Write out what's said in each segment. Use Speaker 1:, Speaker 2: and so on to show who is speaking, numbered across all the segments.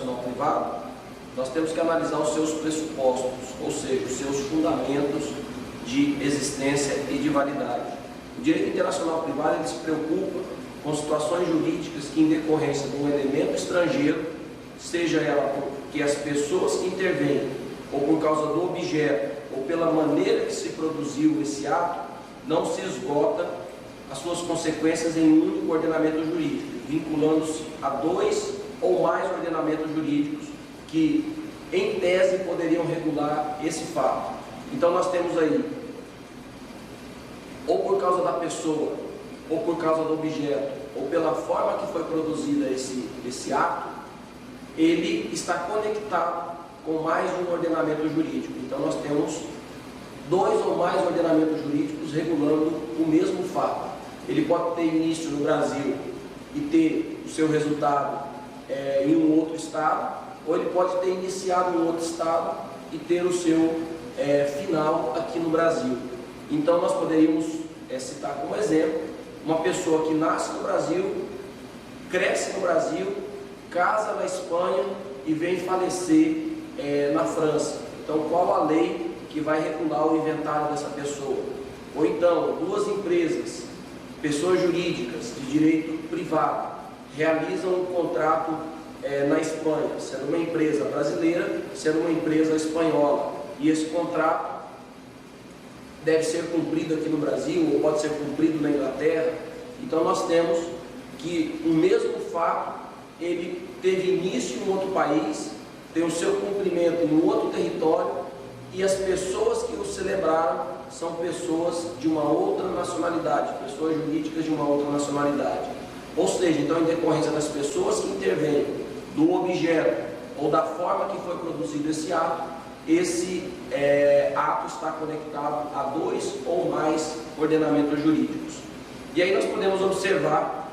Speaker 1: internacional privado, nós temos que analisar os seus pressupostos, ou seja, os seus fundamentos de existência e de validade. O direito internacional privado ele se preocupa com situações jurídicas que, em decorrência de um elemento estrangeiro, seja ela porque as pessoas que intervêm, ou por causa do objeto, ou pela maneira que se produziu esse ato, não se esgota as suas consequências em um único ordenamento jurídico, vinculando-se a dois ou mais ordenamentos jurídicos que, em tese, poderiam regular esse fato. Então nós temos aí, ou por causa da pessoa, ou por causa do objeto, ou pela forma que foi produzida esse ato, ele está conectado com mais de um ordenamento jurídico. Então nós temos dois ou mais ordenamentos jurídicos regulando o mesmo fato. Ele pode ter início no Brasil e ter o seu resultado em um outro estado, ou ele pode ter iniciado em um outro estado e ter o seu final aqui no Brasil. Então nós poderíamos citar como exemplo uma pessoa que nasce no Brasil, cresce no Brasil, casa na Espanha e vem falecer na França. Então qual a lei que vai regular o inventário dessa pessoa? Ou então duas empresas, pessoas jurídicas de direito privado, realizam um contrato na Espanha, sendo uma empresa brasileira, sendo uma empresa espanhola, e esse contrato deve ser cumprido aqui no Brasil, ou pode ser cumprido na Inglaterra. Então nós temos que o mesmo fato, ele teve início em outro país, tem o seu cumprimento em outro território, e as pessoas que o celebraram são pessoas de uma outra nacionalidade, pessoas jurídicas de uma outra nacionalidade. Ou seja, então, em decorrência das pessoas que intervêm, do objeto ou da forma que foi produzido esse ato está conectado a dois ou mais ordenamentos jurídicos. E aí nós podemos observar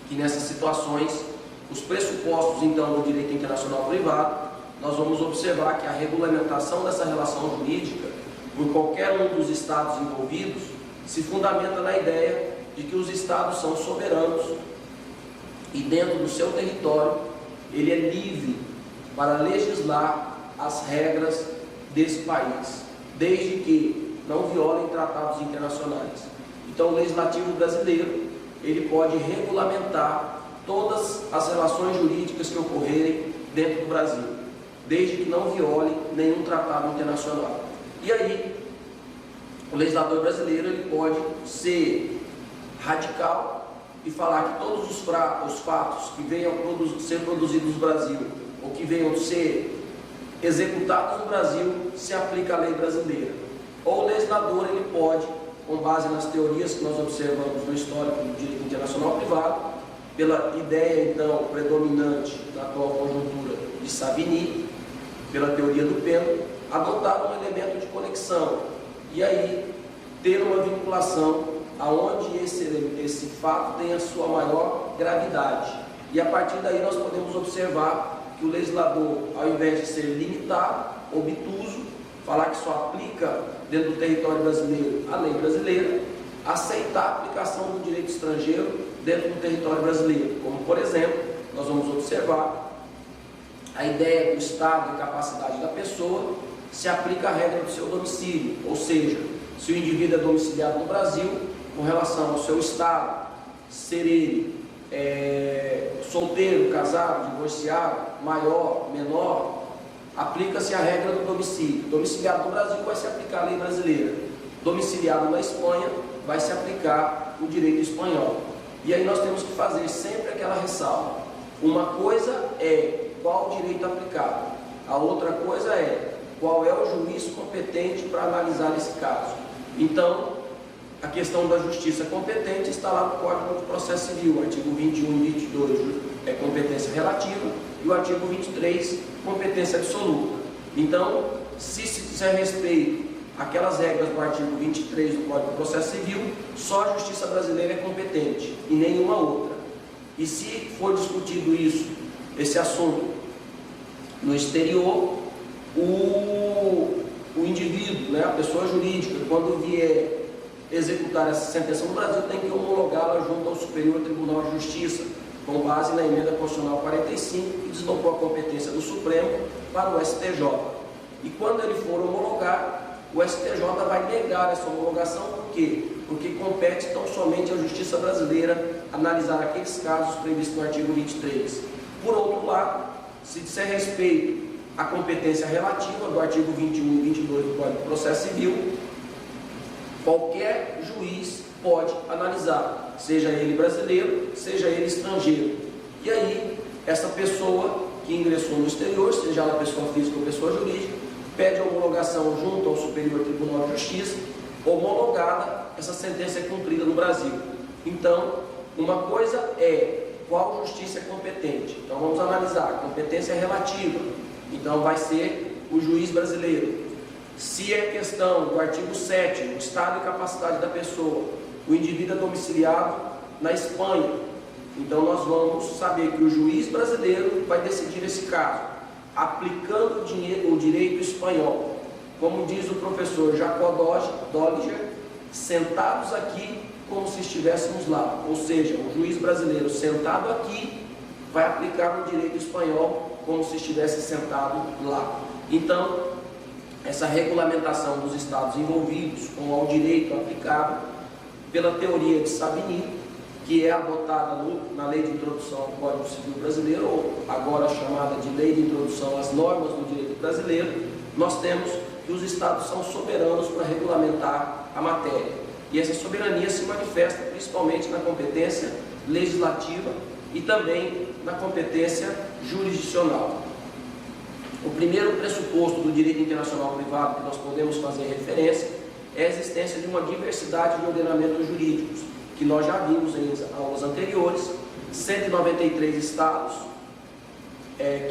Speaker 1: que nessas situações, os pressupostos então do direito internacional privado, nós vamos observar que a regulamentação dessa relação jurídica por qualquer um dos estados envolvidos se fundamenta na ideia de que os estados são soberanos e dentro do seu território ele é livre para legislar as regras desse país, desde que não violem tratados internacionais. Então o legislativo brasileiro ele pode regulamentar todas as relações jurídicas que ocorrerem dentro do Brasil, desde que não viole nenhum tratado internacional. E aí, o legislador brasileiro ele pode ser radical e falar que todos os fatos que venham ser produzidos no Brasil ou que venham ser executados no Brasil se aplica à lei brasileira. Ou o legislador ele pode, com base nas teorias que nós observamos no histórico do direito internacional privado, pela ideia então predominante na atual conjuntura de Savigny, pela teoria do pêndulo, adotar um elemento de conexão e aí ter uma vinculação aonde esse fato tem a sua maior gravidade. E a partir daí nós podemos observar que o legislador, ao invés de ser limitado, obtuso, falar que só aplica dentro do território brasileiro a lei brasileira, aceitar a aplicação do direito estrangeiro dentro do território brasileiro. Como, por exemplo, nós vamos observar a ideia do estado e capacidade da pessoa se aplica à regra do seu domicílio, ou seja, se o indivíduo é domiciliado no Brasil, com relação ao seu estado, ser ele solteiro, casado, divorciado, maior, menor, aplica-se a regra do domicílio. Domiciliado no Brasil vai se aplicar a lei brasileira, domiciliado na Espanha vai se aplicar o direito espanhol. E aí nós temos que fazer sempre aquela ressalva. Uma coisa é qual o direito aplicado, a outra coisa é qual é o juiz competente para analisar esse caso. Então, a questão da justiça competente está lá no Código de Processo Civil, o artigo 21 e 22 é competência relativa e o artigo 23, competência absoluta. Então, se disser respeito àquelas regras do artigo 23 do Código de Processo Civil, só a justiça brasileira é competente e nenhuma outra. E se for discutido esse assunto no exterior, o indivíduo, a pessoa jurídica, quando vier executar essa sentença no Brasil, tem que homologá-la junto ao Superior Tribunal de Justiça, com base na emenda constitucional 45, que deslocou a competência do Supremo para o STJ. E quando ele for homologar, o STJ vai negar essa homologação. Por quê? Porque compete tão somente à Justiça brasileira analisar aqueles casos previstos no artigo 23. Por outro lado, se disser respeito à competência relativa do artigo 21 e 22 do Código de Processo Civil, qualquer juiz pode analisar, seja ele brasileiro, seja ele estrangeiro. E aí, essa pessoa que ingressou no exterior, seja ela pessoa física ou pessoa jurídica, pede a homologação junto ao Superior Tribunal de Justiça. Homologada, essa sentença é cumprida no Brasil. Então, uma coisa é qual justiça é competente. Então, vamos analisar. A competência é relativa. Então, vai ser o juiz brasileiro. Se é questão do artigo 7, o estado e capacidade da pessoa, o indivíduo é domiciliado na Espanha. Então, nós vamos saber que o juiz brasileiro vai decidir esse caso, aplicando o direito espanhol. Como diz o professor Jacó Dolliger, sentados aqui como se estivéssemos lá. Ou seja, o juiz brasileiro sentado aqui vai aplicar o direito espanhol como se estivesse sentado lá. Então, essa regulamentação dos estados envolvidos com o direito aplicado pela teoria de Savigny, que é adotada na Lei de Introdução ao Código Civil Brasileiro, ou agora chamada de Lei de Introdução às Normas do Direito Brasileiro, nós temos que os estados são soberanos para regulamentar a matéria. E essa soberania se manifesta principalmente na competência legislativa e também na competência jurisdicional. O primeiro pressuposto do direito internacional privado que nós podemos fazer referência é a existência de uma diversidade de ordenamentos jurídicos, que nós já vimos em aulas anteriores. 193 estados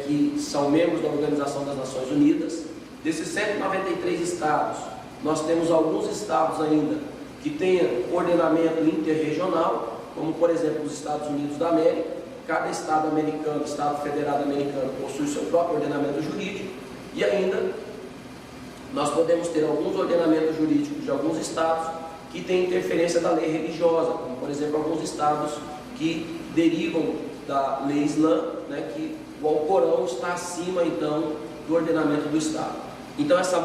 Speaker 1: que são membros da Organização das Nações Unidas. Desses 193 estados, nós temos alguns estados ainda que têm ordenamento interregional, como por exemplo os Estados Unidos da América. Cada estado americano, estado federado americano, possui seu próprio ordenamento jurídico. E ainda nós podemos ter alguns ordenamentos jurídicos de alguns estados que têm interferência da lei religiosa, como por exemplo alguns estados que derivam da lei islã, né, que o Alcorão está acima então do ordenamento do estado. Então essa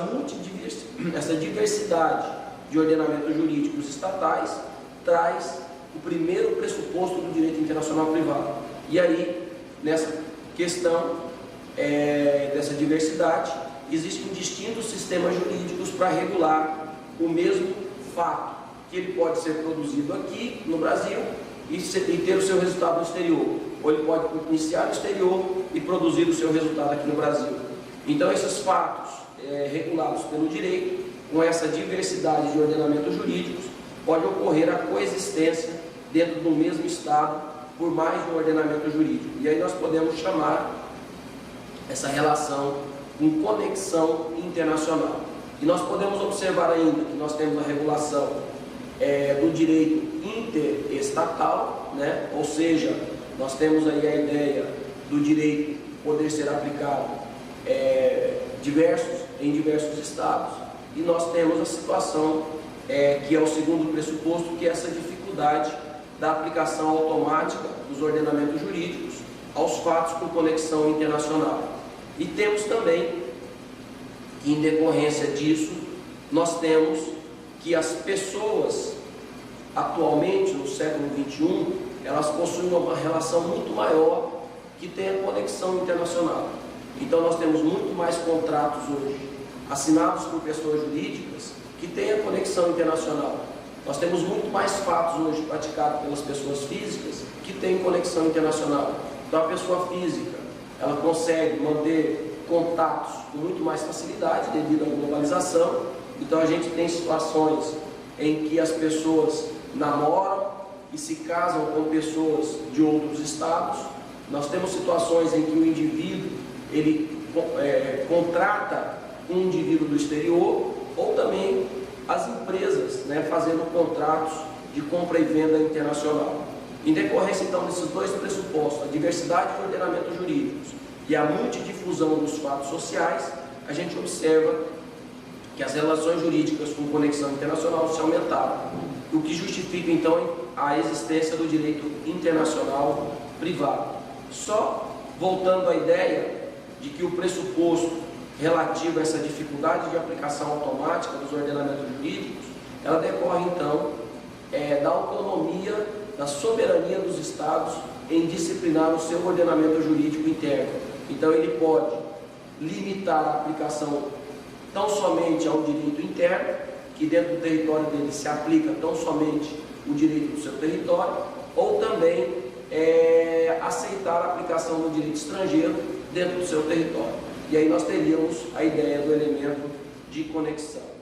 Speaker 1: diversidade de ordenamentos jurídicos estatais traz o primeiro pressuposto do direito internacional privado. E aí, nessa questão dessa diversidade, existem distintos sistemas jurídicos para regular o mesmo fato, que ele pode ser produzido aqui no Brasil e ter o seu resultado no exterior, ou ele pode iniciar no exterior e produzir o seu resultado aqui no Brasil. Então esses fatos regulados pelo direito, com essa diversidade de ordenamentos jurídicos, pode ocorrer a coexistência dentro do mesmo estado por mais de um ordenamento jurídico. E aí nós podemos chamar essa relação com conexão internacional. E nós podemos observar ainda que nós temos a regulação do direito interestatal, né? Ou seja, nós temos aí a ideia do direito poder ser aplicado em diversos estados, e nós temos a situação que é o segundo pressuposto, que é essa dificuldade da aplicação automática dos ordenamentos jurídicos aos fatos com conexão internacional. E temos também que, em decorrência disso, nós temos que as pessoas, atualmente, no século XXI, elas possuem uma relação muito maior que tem a conexão internacional. Então, nós temos muito mais contratos hoje assinados por pessoas jurídicas que têm a conexão internacional. Nós temos muito mais fatos hoje praticados pelas pessoas físicas que têm conexão internacional. Então, a pessoa física, ela consegue manter contatos com muito mais facilidade devido à globalização. Então, a gente tem situações em que as pessoas namoram e se casam com pessoas de outros estados. Nós temos situações em que o indivíduo ele contrata um indivíduo do exterior, ou também as empresas, né, fazendo contratos de compra e venda internacional. Em decorrência então desses dois pressupostos, a diversidade de ordenamentos jurídicos e a multidifusão dos fatos sociais, a gente observa que as relações jurídicas com conexão internacional se aumentaram, o que justifica então a existência do direito internacional privado. Só voltando à ideia de que o pressuposto relativo a essa dificuldade de aplicação automática dos ordenamentos jurídicos, ela decorre então da autonomia, da soberania dos Estados em disciplinar o seu ordenamento jurídico interno. Então ele pode limitar a aplicação tão somente ao direito interno, que dentro do território dele se aplica tão somente o direito do seu território, ou também aceitar a aplicação do direito estrangeiro dentro do seu território. E aí nós teríamos a ideia do elemento de conexão.